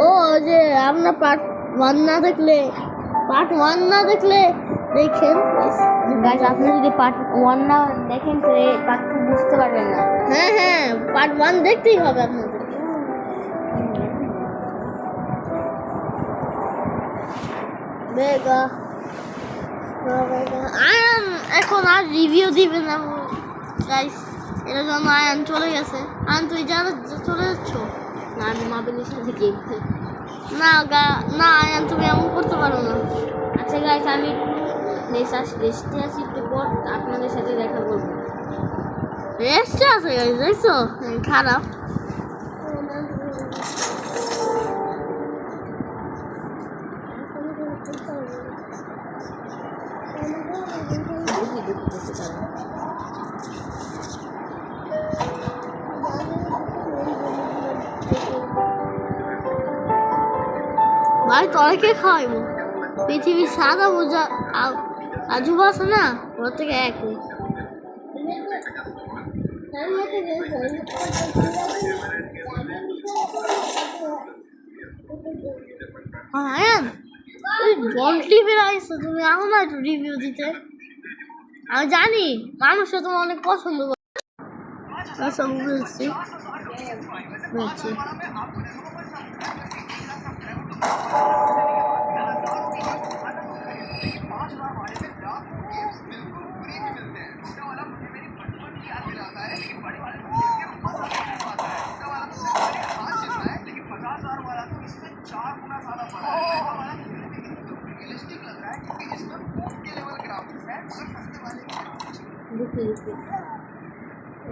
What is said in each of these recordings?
ও যে আপনার পার্ট 1 না দেখলে দেখেন গাইস, আপনি যদি পার্ট 1 না দেখেন তাহলে পার্ট 2 বুঝতে পারবেন না। হ্যাঁ পার্ট 1 দেখতেই হবে আপনাদের। আয়ান এখন আর রিভিউ দিবে না গাইস, এর জন্য আয়ান চলে গেছে। আয়ান তুই চলে যাচ্ছ? না, আমি মাবিনের সাথে গেম খেলি। না আয়ান তুমি এমন করতে পারো না। আচ্ছা গাইস, আমি রেস্টে আছি, একটু পর আপনাদের সাথে দেখা করবো। রেস্টে আছে গাইস, দেখছো খারাপ। ভাই তোকে খাওয়াইবো পৃথিবীর সাদা বোঝা আজুবা আছে না, ওর থেকে একই। আয়ান জল টিভি আইসো, তুমি আও না একটু রিভিউ দিতে। আমি জানি মানুষরা তোমার অনেক পছন্দ করে। আচ্ছা বুঝছি।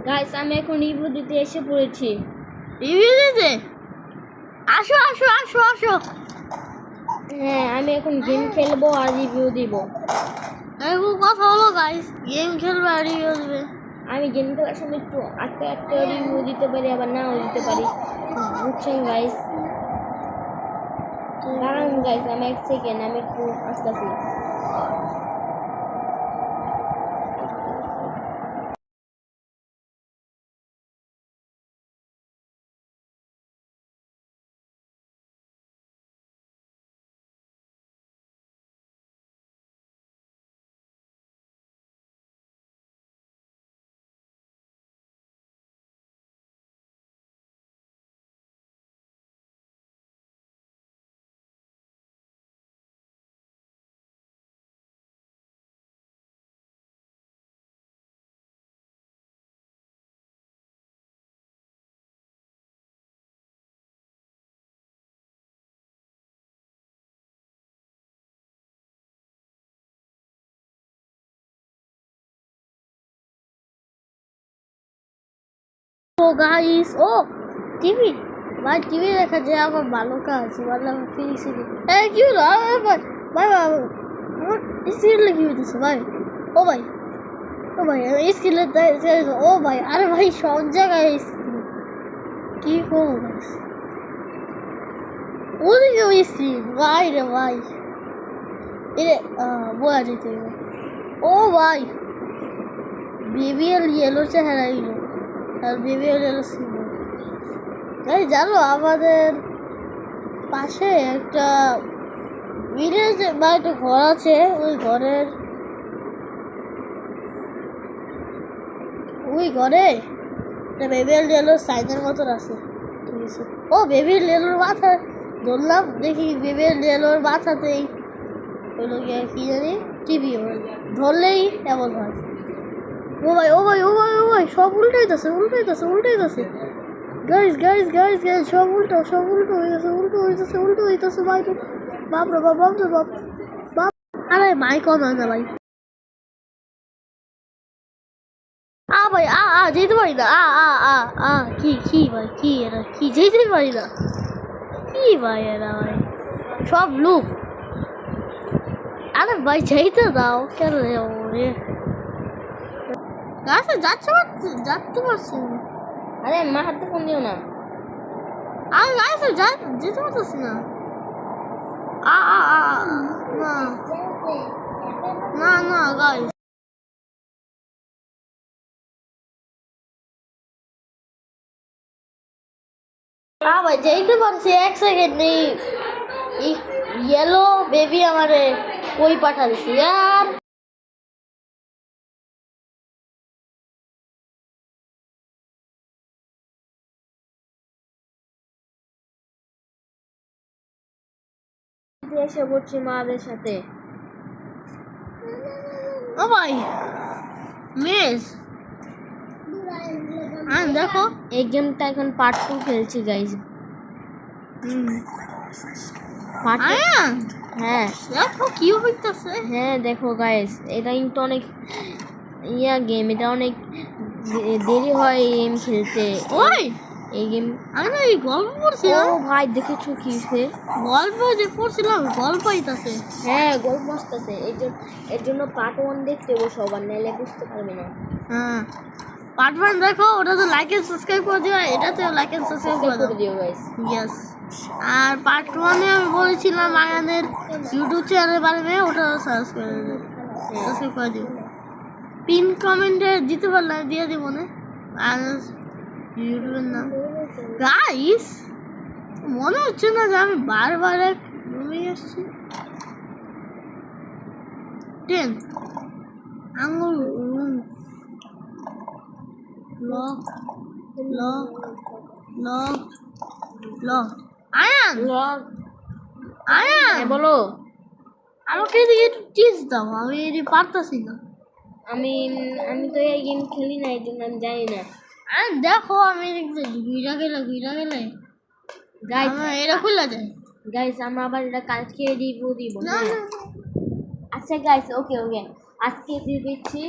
গাইস, আমি এখন রিভিউ দিতে এসে পড়েছি। রিভিউ দিতে আসো আসো আসো আসো। হ্যাঁ, আমি এখন গেম খেলবো আর রিভিউ দিব। এরকম কথা হলো গাইস, গেম খেলবে আর রিভিউ দেবে। আমি গেম খেলার সময় একটু আটকে রিভিউ দিতে পারি, আবার নাও দিতে পারি, বুঝছেন গাইস? দাঁড়ান গাইস, আমি 1 সেকেন্ড, আমি একটু আসতেছি। ও গাইস, ও টিভি ভাই, টিভি দেখা যায় আমার ভালো কাজ, বললাম ফিনিশিং। কি হলো ভাই? ভাই আমার স্ক্রিনে কি হইতেছে ভাই? ও ভাই স্ক্রিনে ও ভাই, আরে ভাই সব জায়গায় স্ক্রিন, কি করবো গাইস? ওদিকে ওই স্ক্রিন ভাই রে ভাই, এরে বোঝা যেতে। ও ভাই বিবিএল ইয়েলো চেহারা এলো আর বিবিএল ইয়েলো ছিল। তাই জানো আমাদের পাশে একটা ভিলেজ বা একটা ঘর আছে, ওই ঘরে একটা বেবিএল ইয়েলোর সাইজের মতন আছে। ঠিক আছে, ও বেবিএল ইয়েলোর মাথা ধরলাম, দেখি বেবিএল ইয়েলোর মাথাতেই হইলো গিয়ে কি জানি টিভি ধরলেই এমন হয়। ও ভাই সব উল্টাইতেছে গাইস সব উল্টো হইতেছে ভাই। বাপ রে বাপ। আরে মাইক অন হয় না ভাই। ভাই যেতে পারি না। কি ভাই, কি এরা, কি যেতে পারি না, কি ভাই এরা ভাই সব লুক। আরে ভাই যেতে দাও, কেন রে গাছে যাতে পারছি না। আরে মা হাতে ফোন দিও না। আমি গাছে যেতে পারতেছি না। না গাইস, ভাই যেতে পারছি 1 সেকেন্ড নেই ইয়েলো বেবি আমারে কই পাঠা দিছি यार এসে পড়ছি মাদের সাথে। ও ভাই মিস দেখো এই গেমটা এখন পার্ট 2 খেলছি গাইস। পার্ট হ্যাঁ দেখো কি হইতাছে হ্যাঁ দেখো গাইস, এটা কিন্তু অনেক গেম, এটা অনেক দেরি হয় এই গেম খেলতে। ওই এই গেম আমি না এই গল্প পড়ছিলাম। ও ভাই দেখেছো কি হইছে? গল্প যে পড়ছিলাম গল্প হইতাছে। হ্যাঁ গল্প আসতেছে, এর জন্য পার্ট 1 দেখতে হবে সবার, নাইলে বুঝতে পারবে না। হ্যাঁ পার্ট 1 দেখো, ওটা তো লাইক এন্ড সাবস্ক্রাইব করে দিও, এটাতেও লাইক এন্ড সাবস্ক্রাইব করে দিও গাইস। ইয়েস। আর পার্ট 1 এ আমি বলেছিলাম আয়ানের ইউটিউব চ্যানেলের বারে মে, ওটা সাবস্ক্রাইব করে দিও। পিন কমেন্টে দিতে পারলে দিয়ে দিব না আর ইউটিউবের নাম। গাইস মনে হচ্ছে না যে আমি বারবার এক রুমে আসছি। 10 আঙ্গুল room lock lock lock lock Ayaan Ayaan বলো, আমাকে এদিকে একটু টিপস দাও, আমি এটি পারতাছি না। আমি তো এই গেম খেলি না, এই জন্য আমি জানি না। আয়ান দেখো আমি ঘুরা গেলে গাইস এটা খুলে যায়। গাইস আমরা আবার এটা কালকে দিব না। আচ্ছা গাইস ওকে আজকে দিয়ে দিচ্ছি।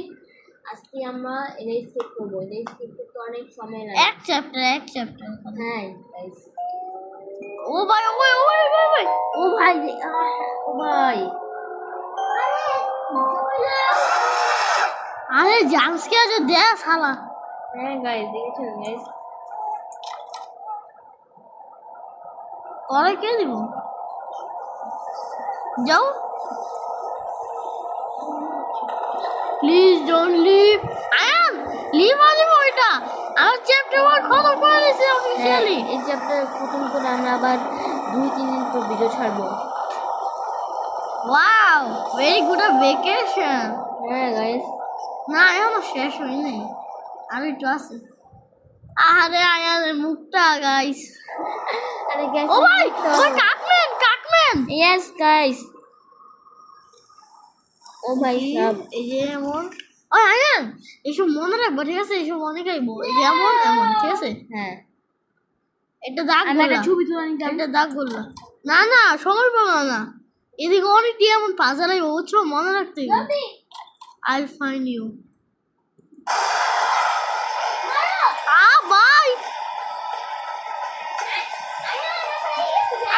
আজকে আমরা এটা স্কিপ করবো, এটা স্কিপ করতে অনেক সময় লাগে। এক চ্যাপ্টার হ্যাঁ গাইস। ও ভাই ও ভাই আরে জাম্পস্কেয়ার যে দেয় শালা। হ্যাঁ গাইস দেখেছেন গাইস, পরে কে দিব? যাও প্লিজ ডোন্ট লিভ। আয়ান লিভ আলি ওইটা আমার চ্যাপ্টার 1 খতম করে দিয়েছি অফিশিয়ালি। এই চ্যাপ্টার খতম করে আমরা আবার 2-3 দিন পর ভিডিও ছাড়বো। Wow very good vacation. হ্যাঁ গাইস না এখনো শেষ হয়নি, আমি একটু আছি। আরে আয়ানের মুখটা গাইস। আরে গাইস ও ভাই কাকম্যান ইয়েস গাইস। ও ভাই সব এই যে এমন। ও আয়ান এইসব মনে রাখবো ঠিক আছে, এইসব মনে রাখবো। এই যে এমন ঠিক আছে। হ্যাঁ এটা দাগ আমি একটা ছবি তুলে নিতাম। এটা দাগ বললাম না সময় পাবো না। এদিকে অনেকটি এমন পাজালাই বুঝছো, মনে রাখতে হবে। I find you. ভাই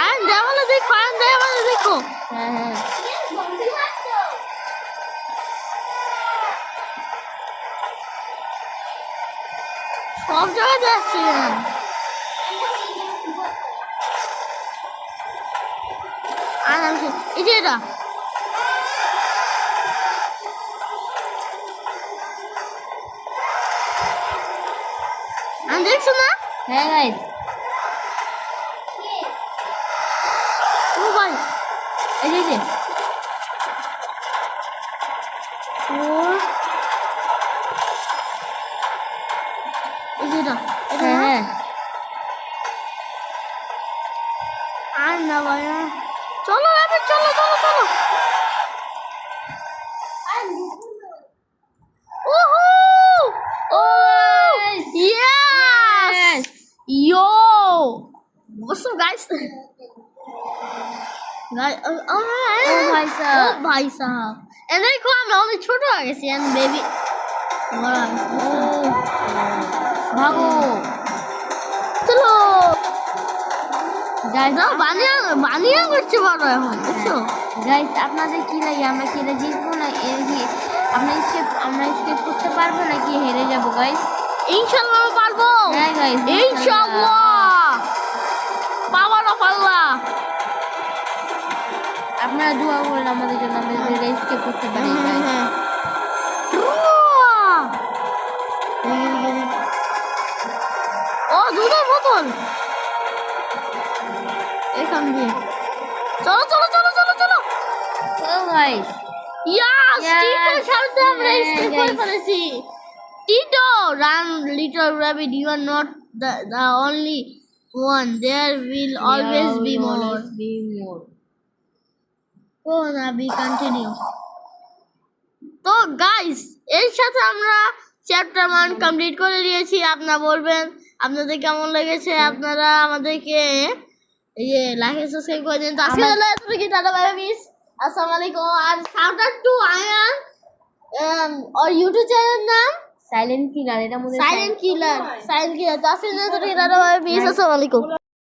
আয়ান দেওয়ালে দেখো হ্যাঁ সব জায়গায় যাচ্ছি। এই যে এটা দেখছো না? হ্যাঁ গাইস ও ভাই এই যে হ্যাঁ আর না ভাই চলো Yes! Yo! What's up, guys? भाई साहब and then को हम लोग छोटा आ गए and baby बड़ा भागो चलो গাইস যাও বানিয়া করছে বড় এখন বুঝছো গাইস আপনাদের কি লাগে আমরা কি এটা জিতবো না আমরা স্কেপ করতে পারবো নাকি হেরে যাবো গাইস? ইনশাআল্লাহ পারবো। হ্যাঁ গাইস ইনশাআল্লাহ পাওয়ার অফ আল্লাহ। আপনারা দোয়া করুন আমাদের জন্য, আমরা যাতে স্কেপ করতে পারি গাইস। ও দুধের বোতল এখান দিয়ে চলো চলো চলো চলো চলো চলো গাইস ইয়াস Yes! টিটোর সাথে আমরা Yeah, স্কেপ করে guys. ফেলেছি Tito run little rabbit you are not the only one there will always be more be more. ও না বি কন্টিনিউ তো গাইস এর সাথে আমরা চ্যাপ্টার 1 কমপ্লিট করে নিয়েছি আপনারা বলবেন আপনাদের কেমন লেগেছে আপনারা আমাদেরকে এই যে লাইক এন্ড সাবস্ক্রাইব করে দিন তো আজকে হলো এতটুকু টাটা বাই বাই মিস আসসালামু আলাইকুম আর শাউট আউট টু আয়ান और YouTube চ্যানেল নাম সাইলেন্ট কিলার এটা মধ্যে সাইলেন্ট কিলার তো আজকে হলো এতটুকু টাটা বাই বাই মিস আসসালামু আলাইকুম